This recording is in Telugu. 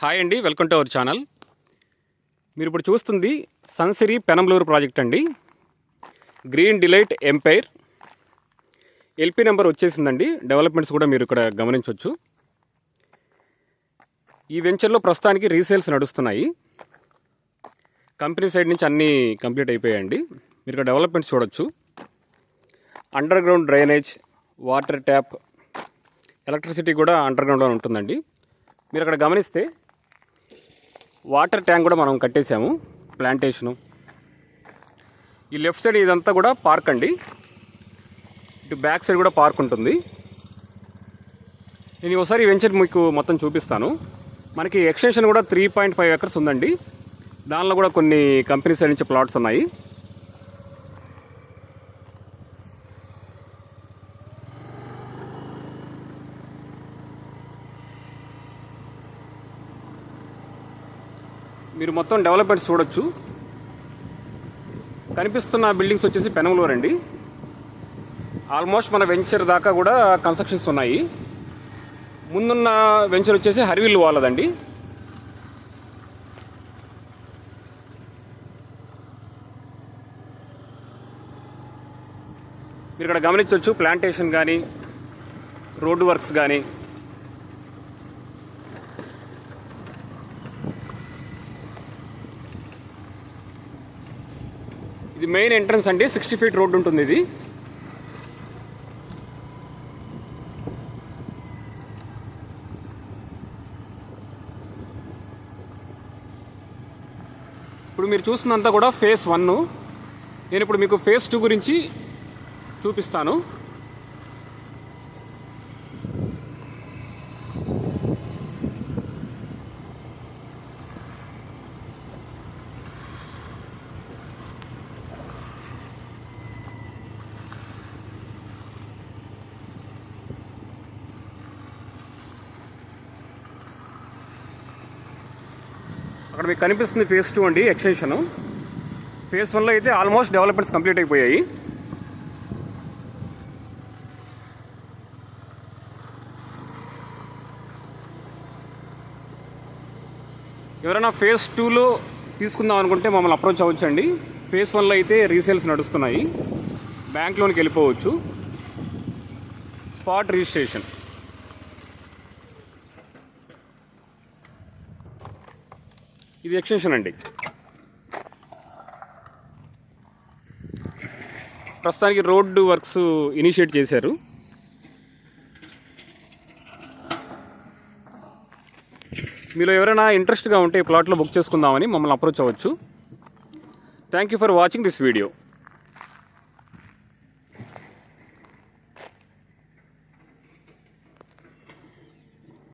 హాయ్ అండి, వెల్కమ్ టు అవర్ ఛానల్. మీరు ఇప్పుడు చూస్తుంది సన్సిరీ పెనంబలూరు ప్రాజెక్ట్ అండి. Green delight empire LP number వచ్చేసిందండి. డెవలప్మెంట్స్ కూడా మీరు ఇక్కడ గమనించవచ్చు. ఈ వెంచర్లో ప్రస్తుతానికి రీసేల్స్ నడుస్తున్నాయి. కంపెనీ సైడ్ నుంచి అన్నీ కంప్లీట్ అయిపోయాయండి. మీరు ఇక్కడ డెవలప్మెంట్స్ చూడొచ్చు. Under ground drainage, water tap, electricity కూడా అండర్ గ్రౌండ్లో ఉంటుందండి. మీరు అక్కడ గమనిస్తే వాటర్ ట్యాంక్ కూడా మనం కట్టేసాము. ప్లాంటేషను ఈ లెఫ్ట్ సైడ్ ఇదంతా కూడా పార్క్ అండి. ఇటు బ్యాక్ సైడ్ కూడా పార్క్ ఉంటుంది. నేను ఒకసారి ఈ వెంచర్ మీకు మొత్తం చూపిస్తాను. మనకి ఎక్స్టెన్షన్ కూడా 3.5 acres ఉందండి. దానిలో కూడా కొన్ని కంపెనీ సైడ్ నుంచి ప్లాట్స్ ఉన్నాయి. మీరు మొత్తం డెవలప్మెంట్స్ చూడొచ్చు. కనిపిస్తున్న బిల్డింగ్స్ వచ్చేసి పెనంబలూరు అండి. ఆల్మోస్ట్ మన వెంచర్ దాకా కూడా కన్స్ట్రక్షన్స్ ఉన్నాయి. ముందున్న వెంచర్ వచ్చేసి హరివిల్లు వాళ్ళదండి. మీరు ఇక్కడ గమనించవచ్చు. ప్లాంటేషన్ కానీ, రోడ్డు వర్క్స్ కానీ, ఇది మెయిన్ ఎంట్రన్స్ అండి. 60 feet రోడ్డు ఉంటుంది ఇది. ఇప్పుడు మీరు చూస్తున్నంతా కూడా ఫేజ్ 1. నేను ఇప్పుడు మీకు ఫేజ్ 2 గురించి చూపిస్తాను. అక్కడ మీకు కనిపిస్తుంది ఫేజ్ 2 అండి, ఎక్స్టెన్షన్. ఫేజ్ 1లో అయితే ఆల్మోస్ట్ డెవలప్మెంట్స్ కంప్లీట్ అయిపోయాయి. ఎవరైనా ఫేజ్ 2లో తీసుకుందాం అనుకుంటే మమ్మల్ని అప్రోచ్ అవ్వచ్చండి. ఫేజ్ 1లో అయితే రీసేల్స్ నడుస్తున్నాయి. బ్యాంక్ లోన్కి వెళ్ళిపోవచ్చు. Spot registration. ఇది ఎక్స్టెన్షన్ అండి. ప్రస్తుతానికి రోడ్డు వర్క్స్ ఇనిషియేట్ చేశారు. మీలో ఎవరైనా ఇంట్రెస్ట్గా ఉంటే ఈ ప్లాట్లో బుక్ చేసుకుందామని మమ్మల్ని అప్రోచ్ అవ్వచ్చు. Thank you for watching this video.